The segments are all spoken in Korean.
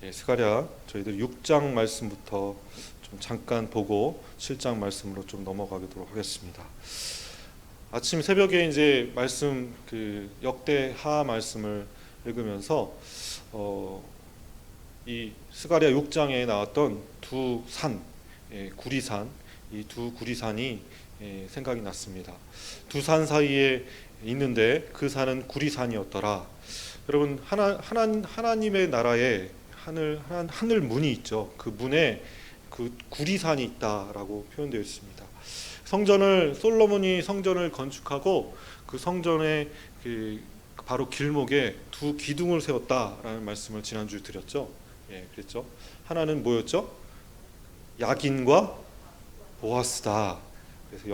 스가랴 저희들 6장 말씀부터 좀 잠깐 보고 7장 말씀으로 좀 넘어가도록 하겠습니다. 아침 새벽에 이제 말씀 역대하 말씀을 읽으면서 이 스가랴 6장에 나왔던 두 산, 구리산, 이 두 구리산이 생각이 났습니다. 두 산 사이에 있는데 그 산은 구리산이었더라. 여러분 하나님의 나라에 하늘 문이 있죠. 그 문에 그 구리산이 있다라고 표현되어 있습니다. 솔로몬이 성전을 건축하고 그 성전의 바로 길목에 두 기둥을 세웠다라는 말씀을 지난주에 드렸죠. 그랬죠. 하나는 뭐였죠? 야긴과 보아스다. 그래서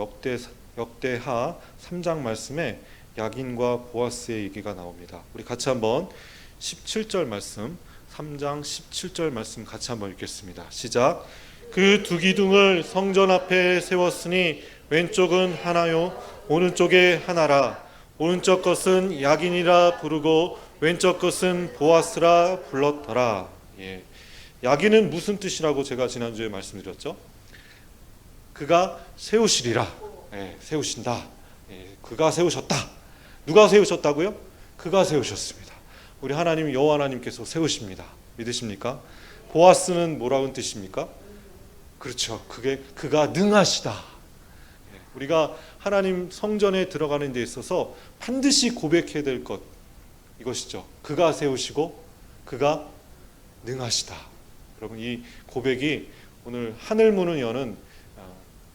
역대하 3장 말씀에 야긴과 보아스의 얘기가 나옵니다. 우리 같이 한번 17절 말씀, 3장 17절 말씀 같이 한번 읽겠습니다. 시작. 그 두 기둥을 성전 앞에 세웠으니 왼쪽은 하나요 오른쪽에 하나라. 오른쪽 것은 야긴이라 부르고 왼쪽 것은 보아스라 불렀더라. 야긴은 무슨 뜻이라고 제가 지난주에 말씀드렸죠? 그가 세우시리라. 세우신다. 그가 세우셨다. 누가 세우셨다고요? 그가 세우셨습니다. 우리 하나님 여호와 하나님께서 세우십니다. 믿으십니까? 보아스는 뭐라는 뜻입니까? 그렇죠. 그가 능하시다. 우리가 하나님 성전에 들어가는 데 있어서 반드시 고백해야 될 것, 이것이죠. 그가 세우시고 그가 능하시다. 여러분, 이 고백이 오늘 하늘 문을 여는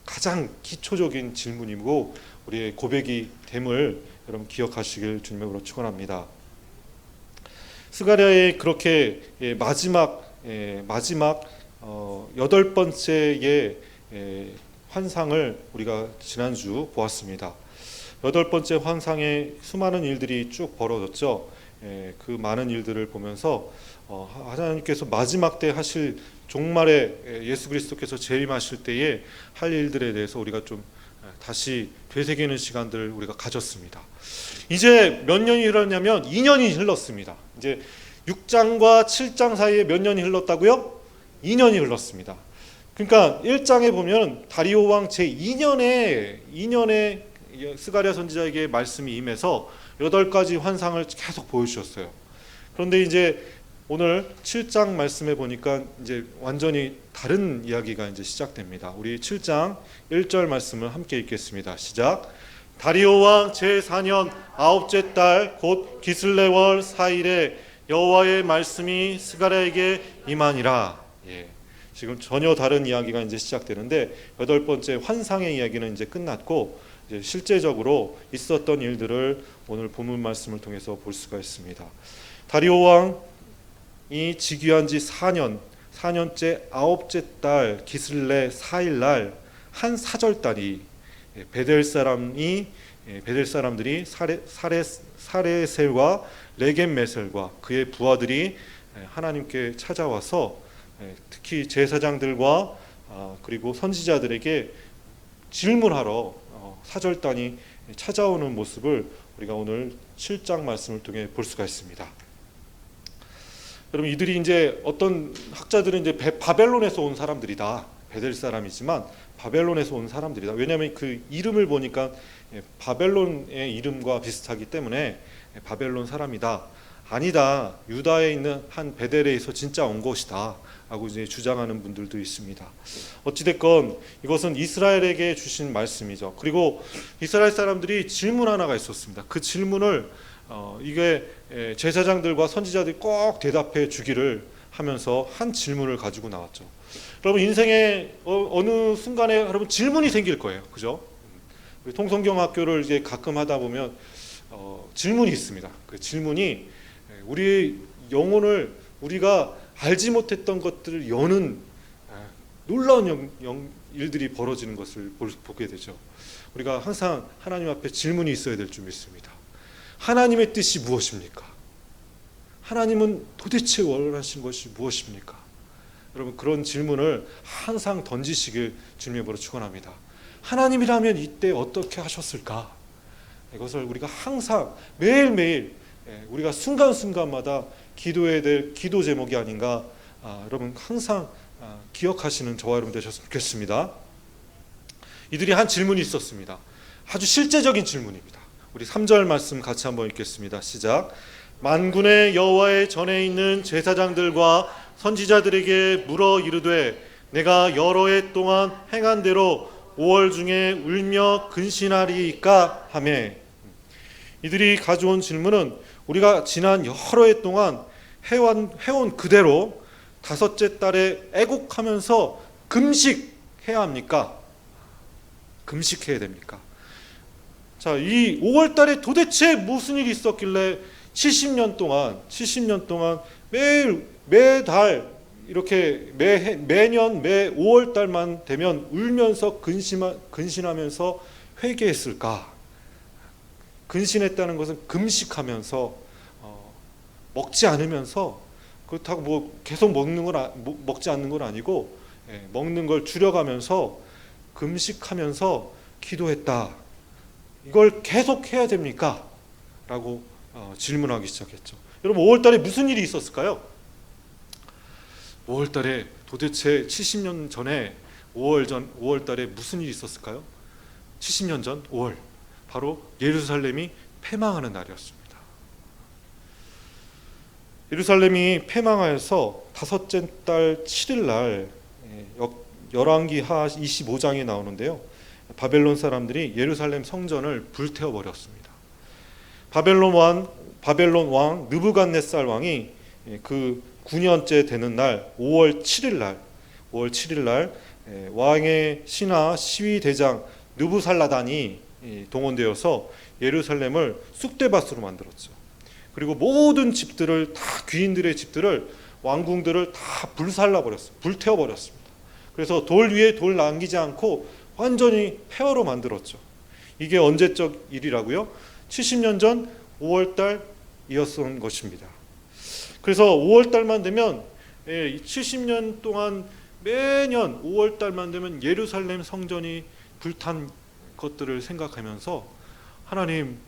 가장 기초적인 질문이고 우리의 고백이 됨을 여러분 기억하시길 주님으로 축원합니다. 스가랴의 그렇게 마지막 여덟 번째의 환상을 우리가 지난주 보았습니다. 여덟 번째 환상에 수많은 일들이 쭉 벌어졌죠. 그 많은 일들을 보면서 하나님께서 마지막 때 하실 종말에 예수 그리스도께서 재림하실 때에 할 일들에 대해서 우리가 좀 다시 되새기는 시간들을 우리가 가졌습니다. 이제 몇 년이 흘렀냐면 2년이 흘렀습니다. 이제 6장과 7장 사이에 몇 년이 흘렀다고요? 2년이 흘렀습니다. 그러니까 1장에 보면 다리오 왕 제2년에 스가랴 선지자에게 말씀이 임해서 8가지 환상을 계속 보여주셨어요. 그런데 이제 오늘 7장 말씀에 보니까 이제 완전히 다른 이야기가 이제 시작됩니다. 우리 7장 1절 말씀을 함께 읽겠습니다. 시작. 다리오 왕 제4년 9째 달 곧 기슬레월 4일에 여호와의 말씀이 스가랴에게 임하니라. 지금 전혀 다른 이야기가 이제 시작되는데 8번째 환상의 이야기는 이제 끝났고 이제 실제적으로 있었던 일들을 오늘 본문 말씀을 통해서 볼 수가 있습니다. 다리오 왕이 즉위한 지 4년째 9째 달 기슬레 4일 날 한 사절단이 베델 사람들이 사레셀과 레겜메셀과 그의 부하들이 하나님께 찾아와서 특히 제사장들과 그리고 선지자들에게 질문하러 사절단이 찾아오는 모습을 우리가 오늘 7장 말씀을 통해 볼 수가 있습니다. 여러분, 이들이 이제 어떤 학자들은 이제 바벨론에서 온 사람들이다. 베델 사람이지만 바벨론에서 온 사람들이다. 왜냐하면 그 이름을 보니까 바벨론의 이름과 비슷하기 때문에 바벨론 사람이다. 아니다. 유다에 있는 한 베델에서 진짜 온 것이다. 하고 이제 주장하는 분들도 있습니다. 어찌됐건 이것은 이스라엘에게 주신 말씀이죠. 그리고 이스라엘 사람들이 질문 하나가 있었습니다. 그 질문을 이게 제사장들과 선지자들이 꼭 대답해 주기를 하면서 한 질문을 가지고 나왔죠. 여러분, 인생의 어느 순간에 여러분 질문이 생길 거예요. 그죠? 우리 통성경 학교를 이제 가끔 하다 보면 질문이 있습니다. 그 질문이 우리의 영혼을 우리가 알지 못했던 것들을 여는 놀라운 일들이 벌어지는 것을 보게 되죠. 우리가 항상 하나님 앞에 질문이 있어야 될 줄 믿습니다. 하나님의 뜻이 무엇입니까? 하나님은 도대체 원하신 것이 무엇입니까? 여러분, 그런 질문을 항상 던지시길 주님으로 축원합니다. 하나님이라면 이때 어떻게 하셨을까? 이것을 우리가 항상 매일매일 우리가 순간순간마다 기도해야 될 기도 제목이 아닌가 여러분 항상 기억하시는 저와 여러분 되셨으면 좋겠습니다. 이들이 한 질문이 있었습니다. 아주 실제적인 질문입니다. 우리 3절 말씀 같이 한번 읽겠습니다. 시작. 만군의 여호와의 전에 있는 제사장들과 선지자들에게 물어 이르되 내가 여러 해 동안 행한 대로 5월 중에 울며 근신하리이까 하매. 이들이 가져온 질문은 우리가 지난 여러 해 동안 해온 그대로 다섯째 달에 애곡하면서 금식해야 합니까? 금식해야 됩니까? 자, 이 5월 달에 도대체 무슨 일이 있었길래 70년 동안 매달 이렇게 매년 매 5월 달만 되면 울면서 근신하면서 회개했을까? 근신했다는 것은 금식하면서 먹지 않으면서, 그렇다고 뭐 계속 먹지 않는 건 아니고 먹는 걸 줄여가면서 금식하면서 기도했다. 이걸 계속 해야 됩니까? 라고 질문하기 시작했죠. 여러분 5월 달에 무슨 일이 있었을까요? 5월 달에 도대체 70년 전에 5월 달에 무슨 일이 있었을까요? 70년 전 5월, 바로 예루살렘이 패망하는 날이었습니다. 예루살렘이 패망하여서 다섯째 달 7일 날 열왕기하 25장에 나오는데요. 바벨론 사람들이 예루살렘 성전을 불태워 버렸습니다. 바벨론 왕 느부갓네살 왕이 그 9년째 되는 날 5월 7일 날 왕의 신하 시위 대장 느부살라단이 동원되어서 예루살렘을 쑥대밭으로 만들었죠. 그리고 모든 집들을 다, 귀인들의 집들을, 왕궁들을 다 불살라 버렸어요. 불태워 버렸습니다. 그래서 돌 위에 돌 남기지 않고 완전히 폐허로 만들었죠. 이게 언제적 일이라고요? 70년 전 5월 달이었던 것입니다. 그래서 5월 달만 되면 70년 동안 매년 5월 달만 되면 예루살렘 성전이 불탄 것들을 생각하면서 하나님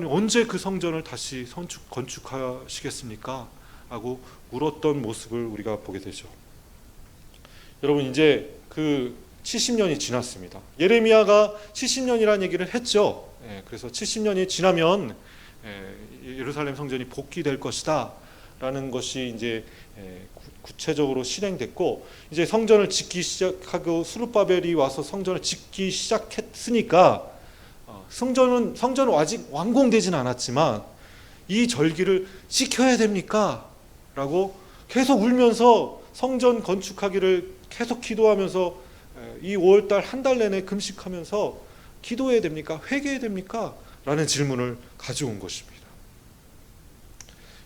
언제 그 성전을 다시 건축하시겠습니까? 하고 울었던 모습을 우리가 보게 되죠. 여러분 이제 그 70년이 지났습니다. 예레미야가 70년이라는 얘기를 했죠. 그래서 70년이 지나면 예루살렘 성전이 복귀될 것이다 라는 것이 이제 구체적으로 실행됐고, 이제 성전을 짓기 시작하고 스룹바벨이 와서 성전을 짓기 시작했으니까 성전은 아직 완공되지는 않았지만 이 절기를 지켜야 됩니까? 라고 계속 울면서 성전 건축하기를 계속 기도하면서 이 5월달 한 달 내내 금식하면서 기도해야 됩니까? 회개해야 됩니까? 라는 질문을 가져온 것입니다.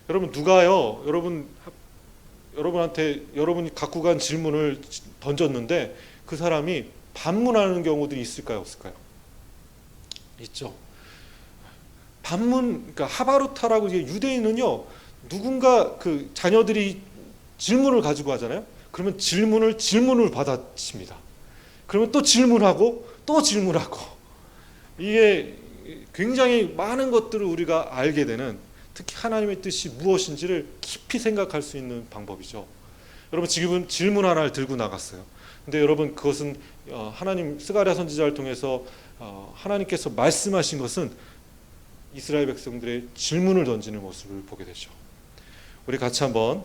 여러분 누가요? 여러분한테 여러분이 갖고 간 질문을 던졌는데 그 사람이 반문하는 경우들이 있을까요? 없을까요? 있죠. 그러니까 하바루타라고 유대인은요, 누군가 그 자녀들이 질문을 가지고 하잖아요. 그러면 질문을 받아칩니다. 그러면 또 질문하고 이게 굉장히 많은 것들을 우리가 알게 되는, 특히 하나님의 뜻이 무엇인지를 깊이 생각할 수 있는 방법이죠. 여러분 지금은 질문 하나를 들고 나갔어요. 근데 여러분 그것은 하나님 스가랴 선지자를 통해서 하나님께서 말씀하신 것은 이스라엘 백성들의 질문을 던지는 모습을 보게 되죠. 우리 같이 한번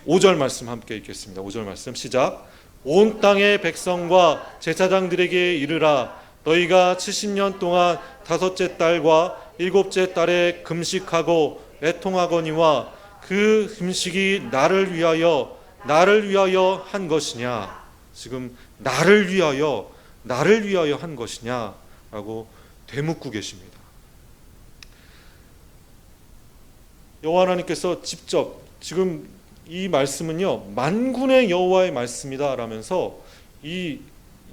5절 말씀 함께 읽겠습니다. 5절 말씀 시작. 온 땅의 백성과 제사장들에게 이르라. 너희가 70년 동안 다섯째 달과 일곱째 달에 금식하고 애통하거니와 그 금식이 나를 위하여 한 것이냐. 지금 나를 위하여 한 것이냐라고 되묻고 계십니다. 여호와 하나님께서 직접 지금 이 말씀은요, 만군의 여호와의 말씀이다 라면서 이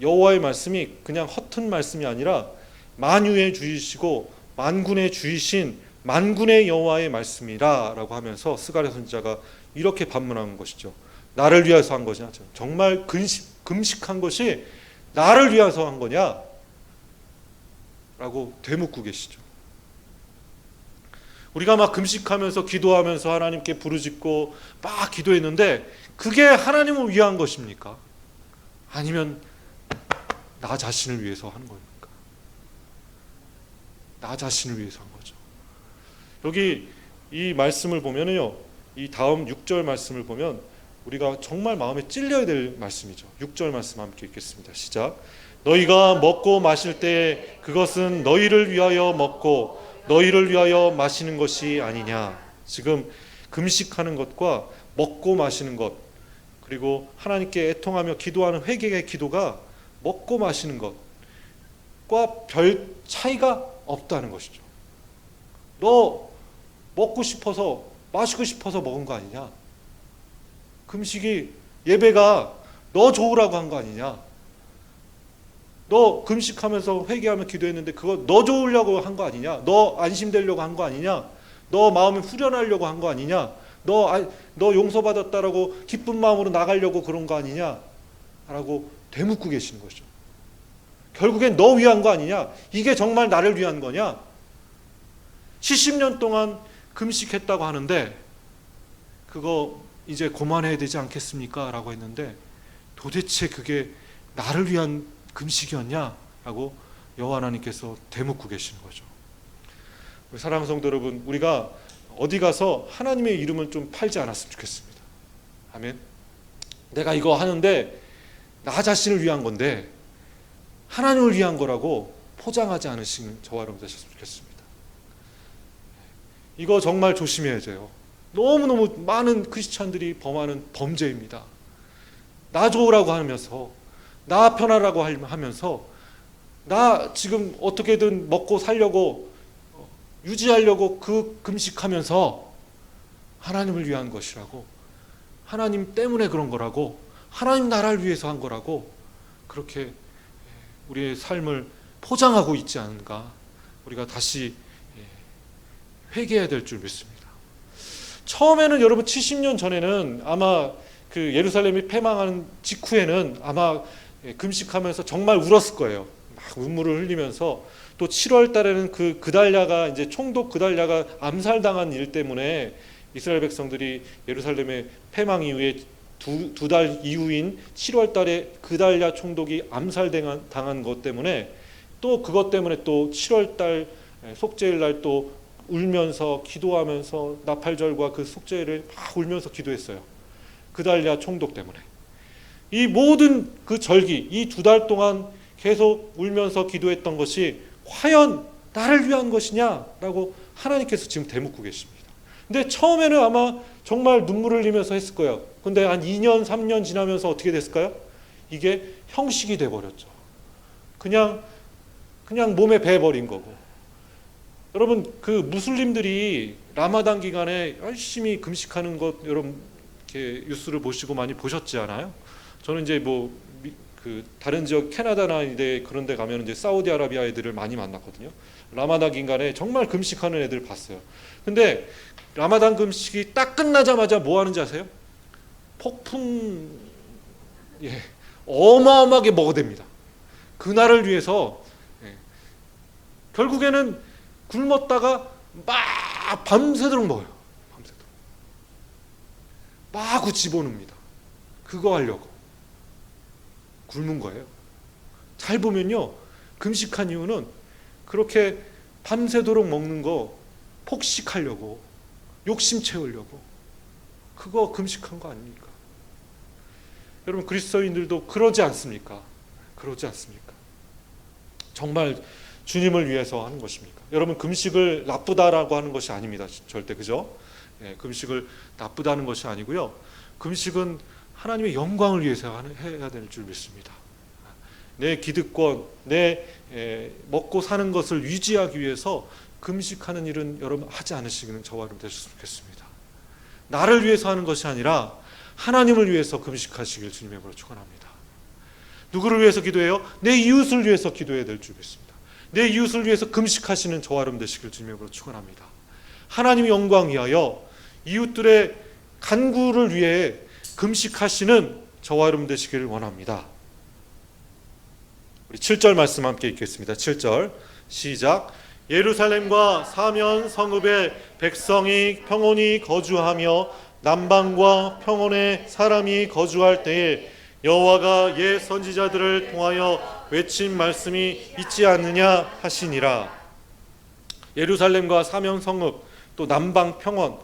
여호와의 말씀이 그냥 허튼 말씀이 아니라 만유의 주이시고 만군의 주이신 만군의 여호와의 말씀이라 라고 하면서 스가랴 선지자가 이렇게 반문한 것이죠. 나를 위해서 한 것이냐, 정말 금식한 것이 나를 위해서 한 거냐 라고 되묻고 계시죠. 우리가 막 금식하면서 기도하면서 하나님께 부르짖고 막 기도했는데 그게 하나님을 위한 것입니까? 아니면 나 자신을 위해서 하는 겁니까? 나 자신을 위해서 한 거죠. 여기 이 말씀을 보면은요, 이 다음 6절 말씀을 보면 우리가 정말 마음에 찔려야 될 말씀이죠. 6절 말씀 함께 읽겠습니다. 시작. 너희가 먹고 마실 때 그것은 너희를 위하여 먹고 너희를 위하여 마시는 것이 아니냐. 지금 금식하는 것과 먹고 마시는 것, 그리고 하나님께 애통하며 기도하는 회개의 기도가 먹고 마시는 것과 별 차이가 없다는 것이죠. 너 먹고 싶어서 마시고 싶어서 먹은 거 아니냐? 금식이 예배가 너 좋으라고 한 거 아니냐? 너 금식하면서 회개하며 기도했는데 그거 너 좋으려고 한 거 아니냐? 너 안심되려고 한 거 아니냐? 너 마음이 후련하려고 한 거 아니냐? 너 용서받았다라고 기쁜 마음으로 나가려고 그런 거 아니냐? 라고 되묻고 계시는 거죠. 결국엔 너 위한 거 아니냐? 이게 정말 나를 위한 거냐? 70년 동안 금식했다고 하는데 그거 이제 그만해야 되지 않겠습니까? 라고 했는데 도대체 그게 나를 위한 금식이었냐? 라고 여호와 하나님께서 되묻고 계시는 거죠. 사랑하는 성도 여러분, 우리가 어디 가서 하나님의 이름을 좀 팔지 않았으면 좋겠습니다. 아멘. 내가 이거 하는데 나 자신을 위한 건데 하나님을 위한 거라고 포장하지 않으시는 저와 여러분 되셨으면 좋겠습니다. 이거 정말 조심해야 돼요. 너무너무 많은 크리스찬들이 범하는 범죄입니다. 나 좋으라고 하면서, 나 편하라고 하면서, 나 지금 어떻게든 먹고 살려고 유지하려고 그 금식하면서 하나님을 위한 것이라고, 하나님 때문에 그런 거라고, 하나님 나라를 위해서 한 거라고 그렇게 우리의 삶을 포장하고 있지 않은가, 우리가 다시 회개해야 될 줄 믿습니다. 처음에는 여러분 70년 전에는 아마 그 예루살렘이 패망하는 직후에는 아마 금식하면서 정말 울었을 거예요. 막 눈물을 흘리면서. 또 7월 달에는 그 그달랴가 이제 총독 그달랴가 암살당한 일 때문에 이스라엘 백성들이 예루살렘의 패망 이후에 두 달 이후인 7월 달에 그달랴 총독이 암살당한 것 때문에 또 그것 때문에 또 7월 달 속죄일 날 또 울면서 기도하면서 나팔절과 그 속죄를 막 울면서 기도했어요. 그달랴 총독 때문에. 이 모든 그 절기, 이 2달 동안 계속 울면서 기도했던 것이 과연 나를 위한 것이냐라고 하나님께서 지금 되묻고 계십니다. 근데 처음에는 아마 정말 눈물을 흘리면서 했을 거예요. 근데 한 2년, 3년 지나면서 어떻게 됐을까요? 이게 형식이 돼버렸죠. 그냥 몸에 배버린 거고. 여러분, 그 무슬림들이 라마단 기간에 열심히 금식하는 것 여러분 이렇게 뉴스를 보시고 많이 보셨지 않아요? 저는 이제 그 다른 지역 캐나다나 이제 그런 데 가면 이제 사우디아라비아 애들을 많이 만났거든요. 라마단 기간에 정말 금식하는 애들 봤어요. 근데 라마단 금식이 딱 끝나자마자 뭐 하는지 아세요? 폭풍, 어마어마하게 먹어댑니다. 그날을 위해서. 결국에는 굶었다가 막 밤새도록 먹어요. 밤새도록. 마구 집어넣습니다. 그거 하려고. 굶은 거예요. 잘 보면요, 금식한 이유는 그렇게 밤새도록 먹는 거 폭식하려고, 욕심 채우려고, 그거 금식한 거 아닙니까? 여러분, 그리스도인들도 그러지 않습니까? 그러지 않습니까? 정말 주님을 위해서 하는 것입니까? 여러분, 금식을 나쁘다라고 하는 것이 아닙니다. 절대. 그죠? 금식을 나쁘다는 것이 아니고요. 금식은 하나님의 영광을 위해서 해야 될 줄 믿습니다. 내 기득권, 내 먹고 사는 것을 유지하기 위해서 금식하는 일은 여러분 하지 않으시기는 저와 여러분 되셨으면 좋겠습니다. 나를 위해서 하는 것이 아니라 하나님을 위해서 금식하시길 주님의 이름으로 축원합니다. 누구를 위해서 기도해요? 내 이웃을 위해서 기도해야 될 줄 믿습니다. 내 이웃을 위해서 금식하시는 저와 여러분 되시길 주님의 이름으로 축원합니다. 하나님의 영광 위하여 이웃들의 간구를 위해 금식하시는 저와 여러분 되시기를 원합니다. 우리 7절 말씀 함께 읽겠습니다. 7절 시작. 예루살렘과 사면 성읍에 백성이 평온히 거주하며 남방과 평온에 사람이 거주할 때에 여호와가 옛 선지자들을 통하여 외친 말씀이 있지 않느냐 하시니라. 예루살렘과 사면 성읍, 또 남방 평원,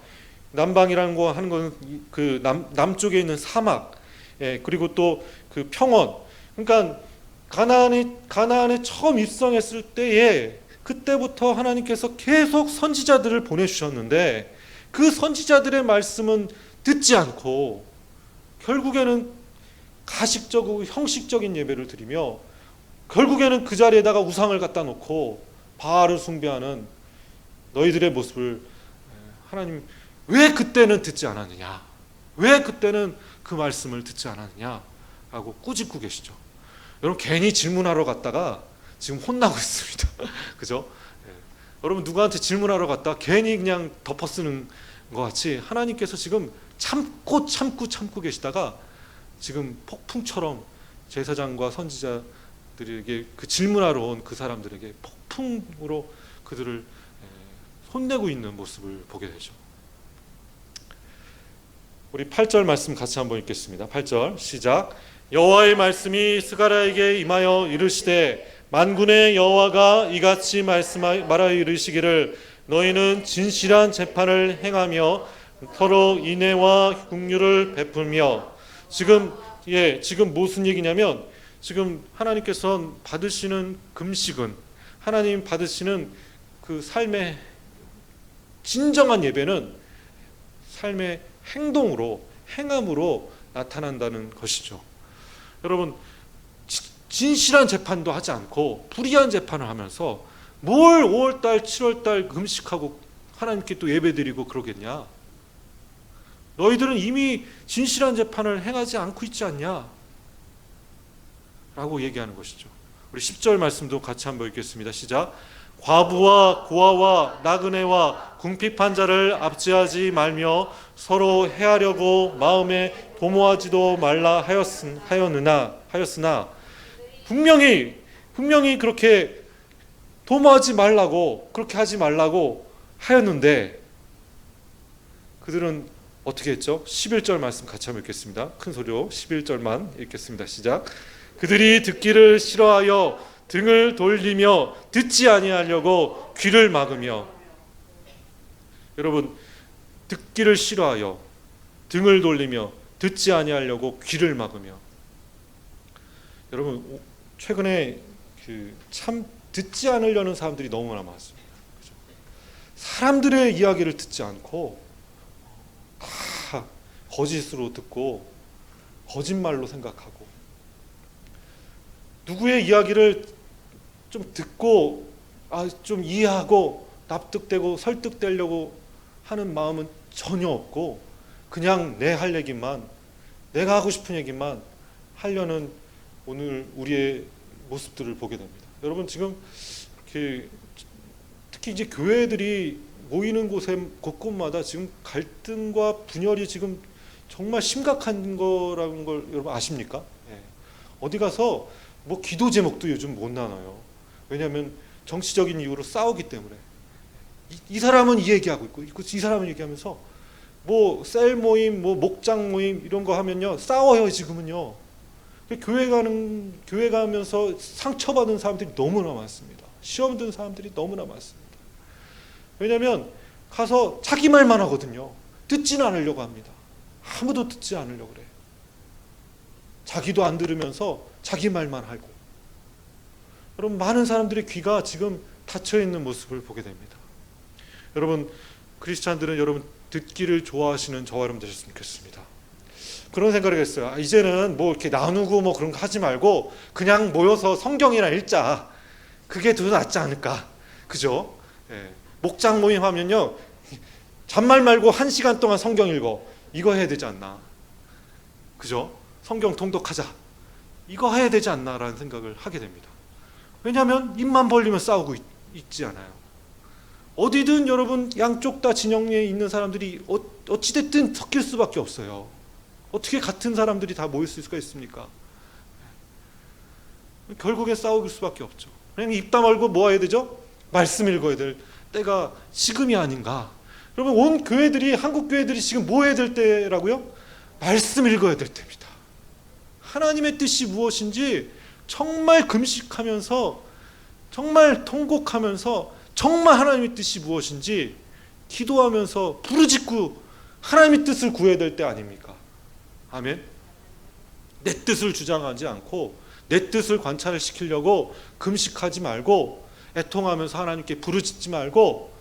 남방이라는 거 하는 것은 그 남쪽에 있는 사막, 그리고 또 그 평원. 그러니까 가나안에 처음 입성했을 때에 그때부터 하나님께서 계속 선지자들을 보내주셨는데 그 선지자들의 말씀은 듣지 않고 결국에는 가식적이고 형식적인 예배를 드리며 결국에는 그 자리에다가 우상을 갖다 놓고 바알을 숭배하는 너희들의 모습을 하나님 왜 그때는 듣지 않았느냐, 왜 그때는 그 말씀을 듣지 않았느냐 라고 꾸짖고 계시죠. 여러분 괜히 질문하러 갔다가 지금 혼나고 있습니다. 그죠? 여러분 누구한테 질문하러 갔다 괜히 그냥 덮어쓰는 것 같이 하나님께서 지금 참고 계시다가 지금 폭풍처럼 제사장과 선지자들에게 그 질문하러 온 그 사람들에게 폭풍으로 그들을 혼내고 있는 모습을 보게 되죠. 우리 8절 말씀 같이 한번 읽겠습니다. 8절 시작. 여호와의 말씀이 스가랴에게 임하여 이르시되 만군의 여호와가 이같이 말하여 이르시기를 너희는 진실한 재판을 행하며 서로 인애와 긍휼을 베풀며 지금 무슨 얘기냐면 지금 하나님께서 받으시는 금식은 하나님 받으시는 그 삶의 진정한 예배는 삶의 행동으로 행함으로 나타난다는 것이죠. 여러분 진실한 재판도 하지 않고 불의한 재판을 하면서 뭘 5월달 7월달 금식하고 하나님께 또 예배드리고 그러겠냐. 너희들은 이미 진실한 재판을 행하지 않고 있지 않냐 라고 얘기하는 것이죠. 우리 10절 말씀도 같이 한번 읽겠습니다. 시작. 과부와 고아와 나그네와 궁핍한 자를 압제하지 말며 서로 해하려고 마음에 도모하지도 말라 하였으나 분명히 그렇게 도모하지 말라고 그렇게 하지 말라고 하였는데 그들은 어떻게 했죠? 11절 말씀 같이 한번 읽겠습니다. 큰 소리로 11절만 읽겠습니다. 시작. 그들이 듣기를 싫어하여 등을 돌리며 듣지 아니하려고 귀를 막으며. 여러분 듣기를 싫어하여 등을 돌리며 듣지 아니하려고 귀를 막으며. 여러분 최근에 참 듣지 않으려는 사람들이 너무나 많습니다. 그렇죠? 사람들의 이야기를 듣지 않고 다 거짓으로 듣고 거짓말로 생각하고 누구의 이야기를 좀 듣고 좀 이해하고 납득되고 설득되려고 하는 마음은 전혀 없고 그냥 내 할 얘기만 내가 하고 싶은 얘기만 하려는 오늘 우리의 모습들을 보게 됩니다. 여러분 지금 특히 이제 교회들이 모이는 곳곳마다 지금 갈등과 분열이 지금 정말 심각한 거라는 걸 여러분 아십니까? 어디 가서 뭐 기도 제목도 요즘 못 나눠요. 왜냐하면 정치적인 이유로 싸우기 때문에 이 사람은 이 얘기하고 있고 이 사람은 얘기하면서 뭐 셀 모임, 뭐 목장 모임 이런 거 하면요 싸워요 지금은요. 교회 가면서 상처받은 사람들이 너무나 많습니다. 시험 든 사람들이 너무나 많습니다. 왜냐하면 가서 자기 말만 하거든요. 듣지는 않으려고 합니다. 아무도 듣지 않으려고 그래. 자기도 안 들으면서 자기 말만 하고. 여러분 많은 사람들의 귀가 지금 닫혀 있는 모습을 보게 됩니다. 여러분 크리스찬들은 여러분 듣기를 좋아하시는 저와 여러분 되셨으면 좋겠습니다. 그런 생각을 했어요. 이제는 뭐 이렇게 나누고 뭐 그런 거 하지 말고 그냥 모여서 성경이나 읽자. 그게 더 낫지 않을까. 그죠? 목장 모임 하면요 잔말 말고 1시간 동안 성경 읽어. 이거 해야 되지 않나. 그죠? 성경 통독하자. 이거 해야 되지 않나라는 생각을 하게 됩니다. 왜냐하면 입만 벌리면 싸우고 있지 않아요. 어디든 여러분 양쪽 다 진영에 있는 사람들이 어찌됐든 섞일 수밖에 없어요. 어떻게 같은 사람들이 다 모일 수가 있습니까? 결국엔 싸울 수밖에 없죠. 그냥 입 다물고 뭐 해야 되죠? 말씀 읽어야 될 때가 지금이 아닌가. 여러분, 온 교회들이, 한국 교회들이 지금 뭐 해야 될 때라고요? 말씀 읽어야 될 때입니다. 하나님의 뜻이 무엇인지 정말 금식하면서, 정말 통곡하면서, 정말 하나님의 뜻이 무엇인지 기도하면서 부르짖고 하나님의 뜻을 구해야 될 때 아닙니까? 아멘. 내 뜻을 주장하지 않고 내 뜻을 관찰을 시키려고 금식하지 말고 애통하면서 하나님께 부르짖지 말고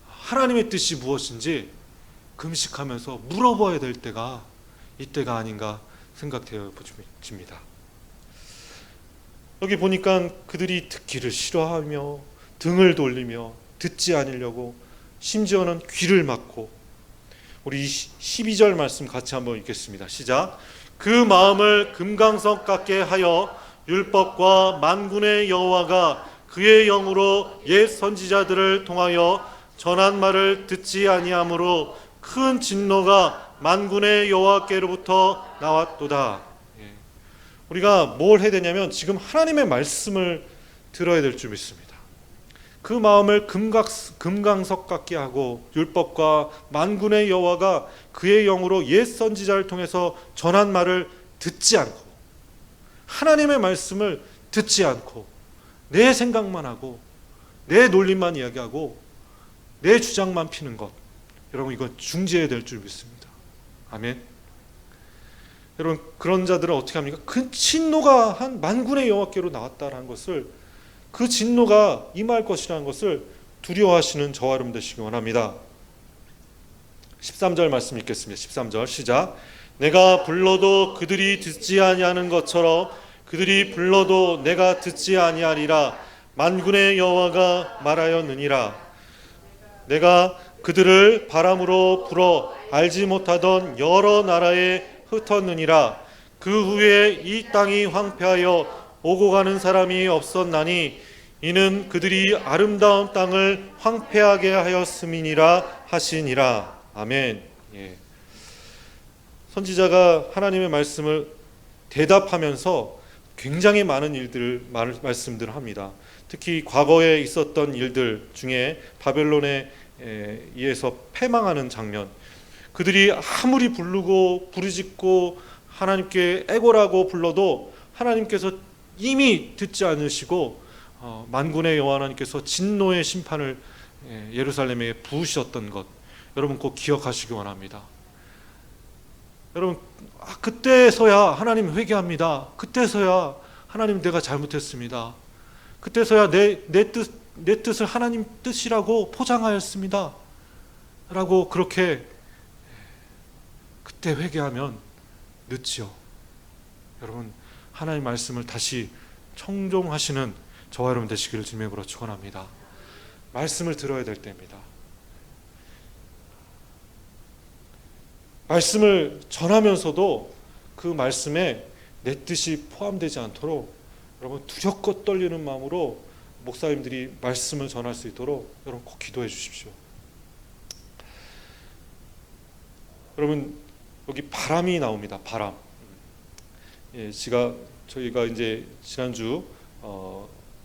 하나님의 뜻이 무엇인지 금식하면서 물어봐야 될 때가 이때가 아닌가 생각되어 보집니다. 여기 보니까 그들이 듣기를 싫어하며 등을 돌리며 듣지 않으려고 심지어는 귀를 막고, 우리 12절 말씀 같이 한번 읽겠습니다. 시작. 그 마음을 금강석 같게 하여 율법과 만군의 여호와가 그의 영으로 옛 선지자들을 통하여 전한 말을 듣지 아니하므로 큰 진노가 만군의 여호와께로부터 나왔도다. 우리가 뭘 해야 되냐면 지금 하나님의 말씀을 들어야 될 줄 믿습니다. 그 마음을 금강석 같게 하고 율법과 만군의 여호와가 그의 영으로 옛 선지자를 통해서 전한 말을 듣지 않고, 하나님의 말씀을 듣지 않고 내 생각만 하고 내 논리만 이야기하고 내 주장만 피는 것, 여러분 이거 중지해야 될 줄 믿습니다. 아멘. 여러분, 그런 자들은 어떻게 합니까? 그 진노가 한 만군의 여호와께로 나왔다라는 것을, 그 진노가 임할 것이라는 것을 두려워하시는 저와 여러분 되시기 원합니다. 13절 말씀 읽겠습니다. 13절 시작. 내가 불러도 그들이 듣지 아니하는 것처럼 그들이 불러도 내가 듣지 아니하리라. 만군의 여호와가 말하였느니라. 내가 그들을 바람으로 불어 알지 못하던 여러 나라에 흩었느니라. 그 후에 이 땅이 황폐하여 오고 가는 사람이 없었나니 이는 그들이 아름다운 땅을 황폐하게 하였음이니라 하시니라. 아멘. 선지자가 하나님의 말씀을 대답하면서 굉장히 많은 말씀들을 합니다. 특히 과거에 있었던 일들 중에 바벨론에 의해서 패망하는 장면, 그들이 아무리 부르고 부르짖고 하나님께 애고라고 불러도 하나님께서 이미 듣지 않으시고 만군의 여호와 하나님께서 진노의 심판을 예루살렘에 부으셨던 것, 여러분 꼭 기억하시기 원합니다. 여러분, 그때서야 하나님 회개합니다. 그때서야 하나님 내가 잘못했습니다. 그때서야 내 뜻을 하나님 뜻이라고 포장하였습니다 라고 그렇게 그때 회개하면 늦지요. 여러분, 하나님 말씀을 다시 청종하시는 저와 여러분 되시기를 주님의 이름으로 축원합니다. 말씀을 들어야 될 때입니다. 말씀을 전하면서도 그 말씀에 내 뜻이 포함되지 않도록 여러분 두렵고 떨리는 마음으로 목사님들이 말씀을 전할 수 있도록 여러분 꼭 기도해 주십시오. 여러분, 여기 바람이 나옵니다. 바람. 저희가 이제 지난주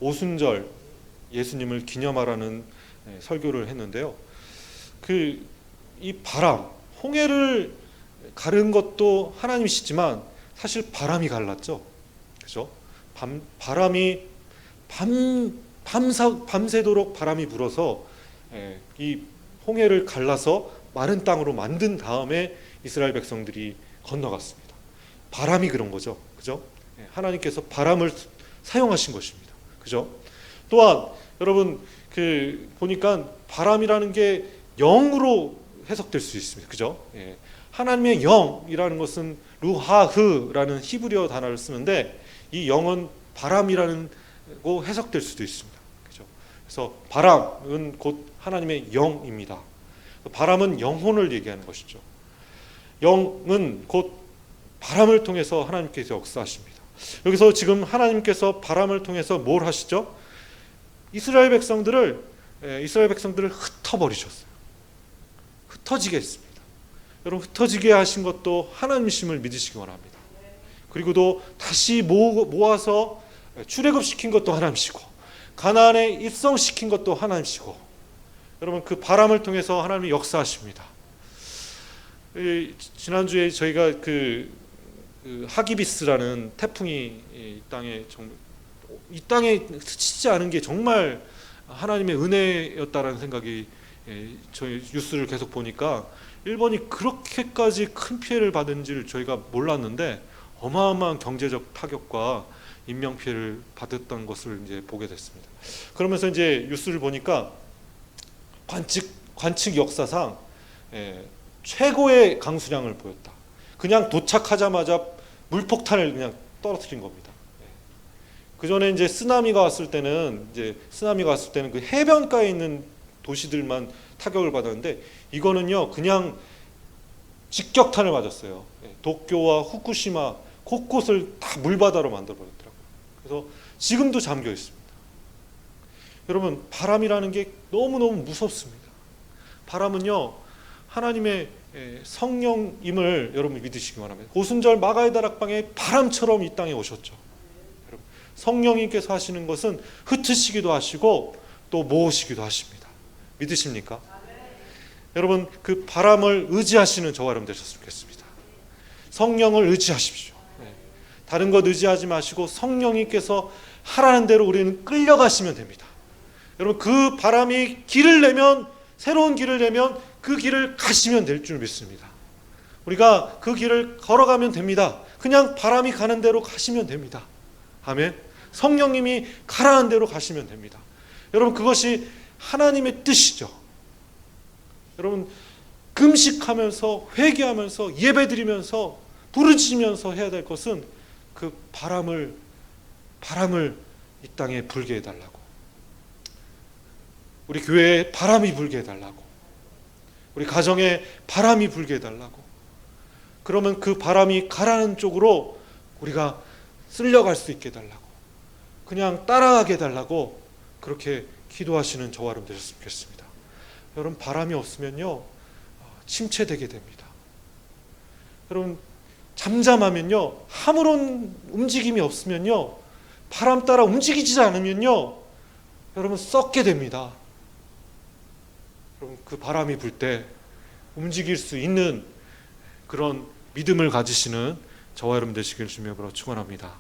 오순절 예수님을 기념하라는 설교를 했는데요. 이 바람, 홍해를 가른 것도 하나님이시지만 사실 바람이 갈랐죠. 그죠? 바람이 밤새도록 바람이 불어서 이 홍해를 갈라서 마른 땅으로 만든 다음에 이스라엘 백성들이 건너갔습니다. 바람이 그런 거죠. 그죠? 하나님께서 바람을 사용하신 것입니다. 그죠? 또한 여러분 보니까 바람이라는 게 영으로 해석될 수 있습니다. 그죠? 하나님의 영이라는 것은 루하흐라는 히브리어 단어를 쓰는데 이 영은 바람이라는 거 해석될 수도 있습니다. 그죠? 그래서 바람은 곧 하나님의 영입니다. 바람은 영혼을 얘기하는 것이죠. 영은 곧 바람을 통해서 하나님께서 역사하십니다. 여기서 지금 하나님께서 바람을 통해서 뭘 하시죠? 이스라엘 백성들을 흩어버리셨어요. 흩어지게 했습니다. 여러분, 흩어지게 하신 것도 하나님이심을 믿으시기 원합니다. 그리고 또 다시 모아서 출애굽시킨 것도 하나님이시고 가나안에 입성시킨 것도 하나님이시고, 여러분 그 바람을 통해서 하나님이 역사하십니다. 지난주에 저희가 그 하기비스라는 태풍이 이 땅에 스치지 않은 게 정말 하나님의 은혜였다라는 생각이, 저희 뉴스를 계속 보니까 일본이 그렇게까지 큰 피해를 받은지를 저희가 몰랐는데 어마어마한 경제적 타격과 인명 피해를 받았던 것을 이제 보게 됐습니다. 그러면서 이제 뉴스를 보니까 관측 역사상 최고의 강수량을 보였다. 그냥 도착하자마자 물폭탄을 그냥 떨어뜨린 겁니다. 그 전에 이제 쓰나미가 왔을 때는 그 해변가에 있는 도시들만 타격을 받았는데, 이거는요 그냥 직격탄을 맞았어요. 도쿄와 후쿠시마 곳곳을 다 물바다로 만들어 버렸더라고요. 그래서 지금도 잠겨 있습니다. 여러분, 바람이라는 게 너무너무 무섭습니다. 바람은요 하나님의 성령임을 여러분 믿으시기 바랍니다. 오순절 마가의 다락방에 바람처럼 이 땅에 오셨죠. 여러분, 성령님께서 하시는 것은 흩으시기도 하시고 또 모으시기도 하십니다. 믿으십니까? 여러분, 그 바람을 의지하시는 저와 여러분 되셨으면 좋겠습니다. 성령을 의지하십시오. 다른 것 의지하지 마시고 성령님께서 하라는 대로 우리는 끌려가시면 됩니다. 여러분, 그 바람이 길을 내면, 새로운 길을 내면 그 길을 가시면 될 줄 믿습니다. 우리가 그 길을 걸어가면 됩니다. 그냥 바람이 가는 대로 가시면 됩니다. 아멘. 성령님이 가라는 대로 가시면 됩니다. 여러분, 그것이 하나님의 뜻이죠. 여러분, 금식하면서 회개하면서 예배드리면서 부르짖으면서 해야 될 것은 그 바람을 이 땅에 불게 해달라고, 우리 교회에 바람이 불게 해달라고, 우리 가정에 바람이 불게 해달라고. 그러면 그 바람이 가라는 쪽으로 우리가 쓸려갈 수 있게 해달라고, 그냥 따라가게 해달라고 그렇게 기도하시는 저와 여러분 되셨으면 좋겠습니다. 여러분, 바람이 없으면요 침체되게 됩니다. 여러분, 잠잠하면요, 아무런 움직임이 없으면요, 바람 따라 움직이지 않으면요 여러분 썩게 됩니다. 여러분, 그 바람이 불 때 움직일 수 있는 그런 믿음을 가지시는 저와 여러분 되시길 주님의 이름으로 축원합니다.